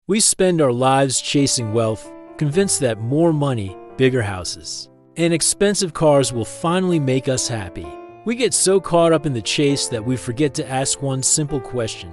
We spend our lives chasing wealth, convinced that more money, bigger houses, and expensive cars will finally make us happy. We get so caught up in the chase that we forget to ask one simple question: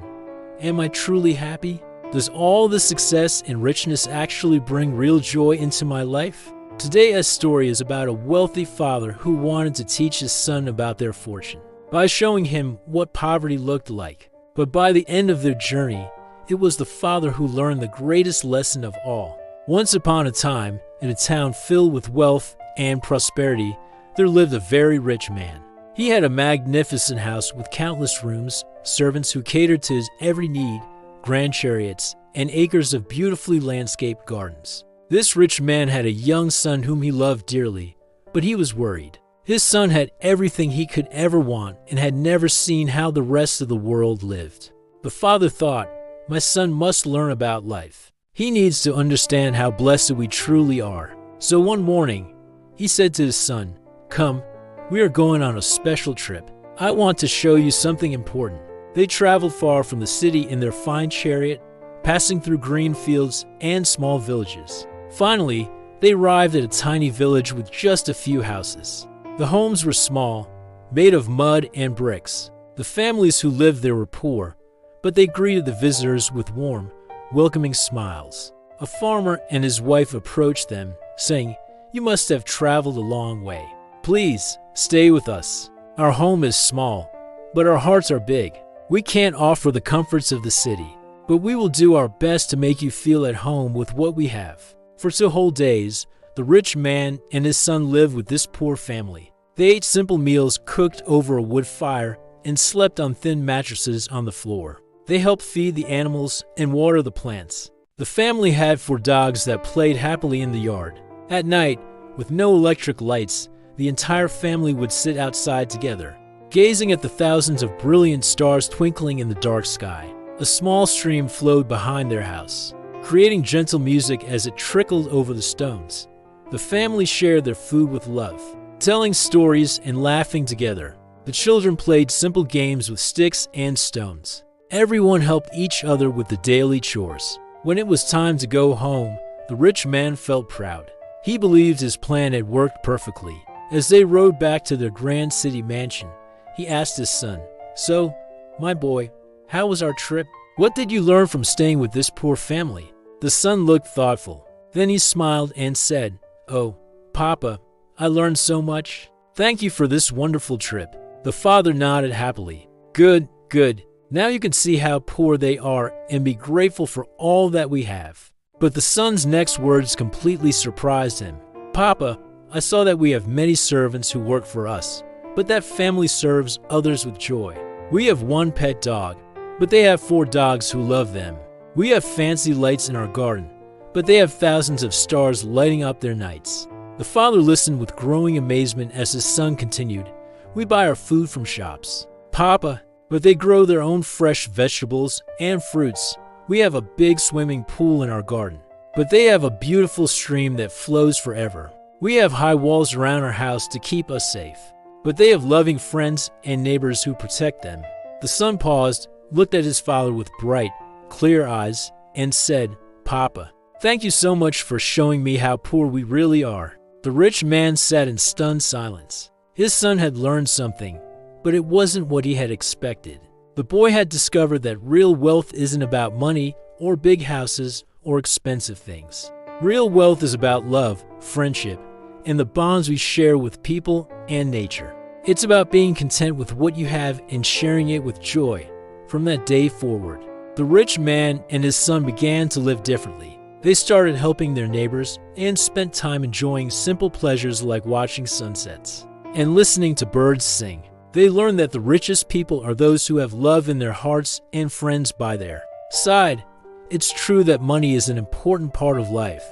am I truly happy? Does all the success and richness actually bring real joy into my life? Today's story is about a wealthy father who wanted to teach his son about their fortune by showing him what poverty looked like. But by the end of their journey, it was the father who learned the greatest lesson of all. Once upon a time, in a town filled with wealth and prosperity, there lived a very rich man. He had a magnificent house with countless rooms, servants who catered to his every need, grand chariots, and acres of beautifully landscaped gardens. This rich man had a young son whom he loved dearly, but he was worried. His son had everything he could ever want and had never seen how the rest of the world lived. The father thought, "My son must learn about life. He needs to understand how blessed we truly are." So one morning, he said to his son, "Come, we are going on a special trip. I want to show you something important." They traveled far from the city in their fine chariot, passing through green fields and small villages. Finally, they arrived at a tiny village with just a few houses. The homes were small, made of mud and bricks. The families who lived there were poor, but they greeted the visitors with warm, welcoming smiles. A farmer and his wife approached them, saying, "You must have traveled a long way. Please, stay with us. Our home is small, but our hearts are big. We can't offer the comforts of the city, but we will do our best to make you feel at home with what we have." For 2 whole days, the rich man and his son lived with this poor family. They ate simple meals cooked over a wood fire and slept on thin mattresses on the floor. They helped feed the animals and water the plants. The family had 4 dogs that played happily in the yard. At night, with no electric lights, the entire family would sit outside together, gazing at the thousands of brilliant stars twinkling in the dark sky. A small stream flowed behind their house, creating gentle music as it trickled over the stones. The family shared their food with love, telling stories and laughing together. The children played simple games with sticks and stones. Everyone helped each other with the daily chores. When it was time to go home, the rich man felt proud. He believed his plan had worked perfectly. As they rode back to their grand city mansion, he asked his son, "So, my boy, how was our trip? What did you learn from staying with this poor family?" The son looked thoughtful. Then he smiled and said, "Oh, Papa, I learned so much. Thank you for this wonderful trip." The father nodded happily. "Good, good. Now you can see how poor they are and be grateful for all that we have." But the son's next words completely surprised him. "Papa, I saw that we have many servants who work for us, but that family serves others with joy. We have 1 pet dog, but they have 4 dogs who love them. We have fancy lights in our garden, but they have thousands of stars lighting up their nights." The father listened with growing amazement as his son continued, "We buy our food from shops, Papa, but they grow their own fresh vegetables and fruits. We have a big swimming pool in our garden, but they have a beautiful stream that flows forever. We have high walls around our house to keep us safe, but they have loving friends and neighbors who protect them." The son paused, looked at his father with bright, clear eyes, and said, "Papa, thank you so much for showing me how poor we really are." The rich man sat in stunned silence. His son had learned something, but it wasn't what he had expected. The boy had discovered that real wealth isn't about money or big houses or expensive things. Real wealth is about love, friendship, and the bonds we share with people and nature. It's about being content with what you have and sharing it with joy. From that day forward, the rich man and his son began to live differently. They started helping their neighbors and spent time enjoying simple pleasures like watching sunsets and listening to birds sing. They learned that the richest people are those who have love in their hearts and friends by their side. It's true that money is an important part of life.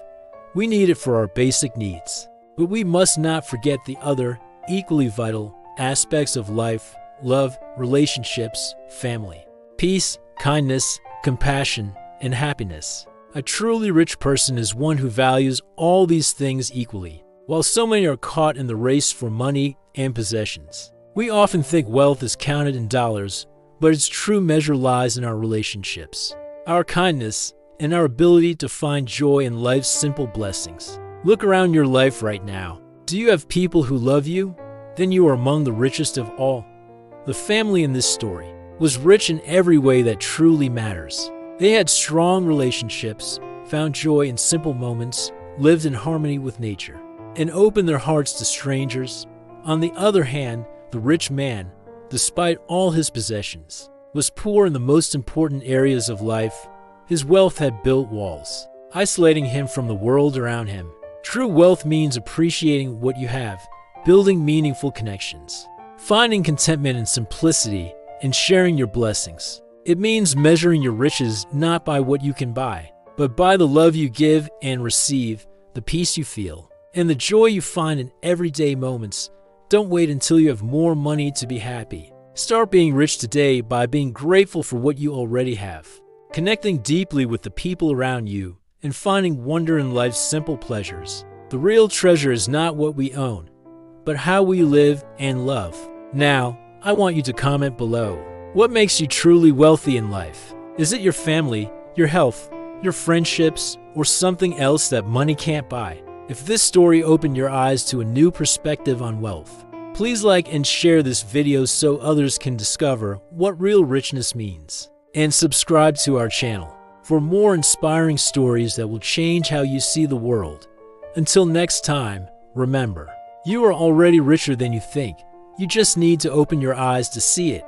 We need it for our basic needs. But we must not forget the other, equally vital, aspects of life: love, relationships, family, peace, kindness, compassion, and happiness. A truly rich person is one who values all these things equally. While so many are caught in the race for money and possessions, we often think wealth is counted in dollars, but its true measure lies in our relationships. Our kindness and our ability to find joy in life's simple blessings. Look around your life right now. Do you have people who love you? Then you are among the richest of all. The family in this story was rich in every way that truly matters. They had strong relationships, found joy in simple moments, lived in harmony with nature, and opened their hearts to strangers. On the other hand, the rich man, despite all his possessions, was poor in the most important areas of life. His wealth had built walls, isolating him from the world around him. True wealth means appreciating what you have, building meaningful connections, finding contentment in simplicity, and sharing your blessings. It means measuring your riches not by what you can buy, but by the love you give and receive, the peace you feel, and the joy you find in everyday moments. Don't wait until you have more money to be happy. Start being rich today by being grateful for what you already have, connecting deeply with the people around you, and finding wonder in life's simple pleasures. The real treasure is not what we own, but how we live and love. Now, I want you to comment below. What makes you truly wealthy in life? Is it your family, your health, your friendships, or something else that money can't buy? If this story opened your eyes to a new perspective on wealth, please like and share this video so others can discover what real richness means. And subscribe to our channel for more inspiring stories that will change how you see the world. Until next time, remember, you are already richer than you think. You just need to open your eyes to see it.